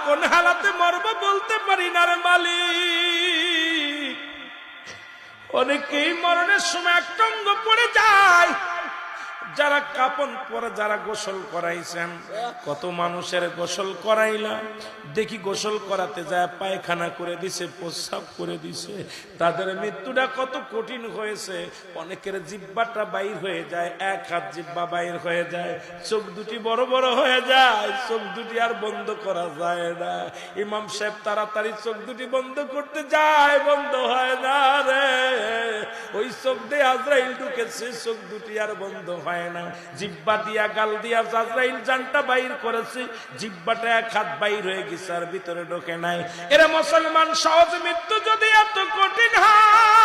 কোন হালাতে মরবো বলতে পারি না রে মালিক। অনেকেই মরণের সময় একটা অঙ্গ পড়ে যায়, যারা কাপন পরে, যারা গোসল করাইছেন, কত মানুষের গোসল করাইলাম, দেখি গোসল করাতে যায় পায়খানা করে দিছে, প্রস্রাব করে দিছে, তাদের মৃত্যুটা কত কঠিন হয়েছে। অনেকের জিহ্বাটা বাইর হয়ে যায়, এক হাত জিহ্বা বাইর হয়ে যায়, চোখ দুটি বড় বড় হয়ে যায়, চোখ দুটি আর বন্ধ করা যায় না। ইমাম সাহেব তাড়াতাড়ি চোখ দুটি বন্ধ করতে যায়, বন্ধ হয় না রে। ওই চোখ দিয়ে আজরাইল ঢুকেছে, চোখ দুটি আর বন্ধ হয় না। জিহ্বা দিয়া গাল দিয়া আজরাইল জানটা বাইর করেছে, জিহ্বাটা এক হাত বাইর হয়ে গেছে আর ভিতরে ঢোকে নাই। এরা মুসলমান, সহজ মৃত্যু যদি এত কঠিন হয়,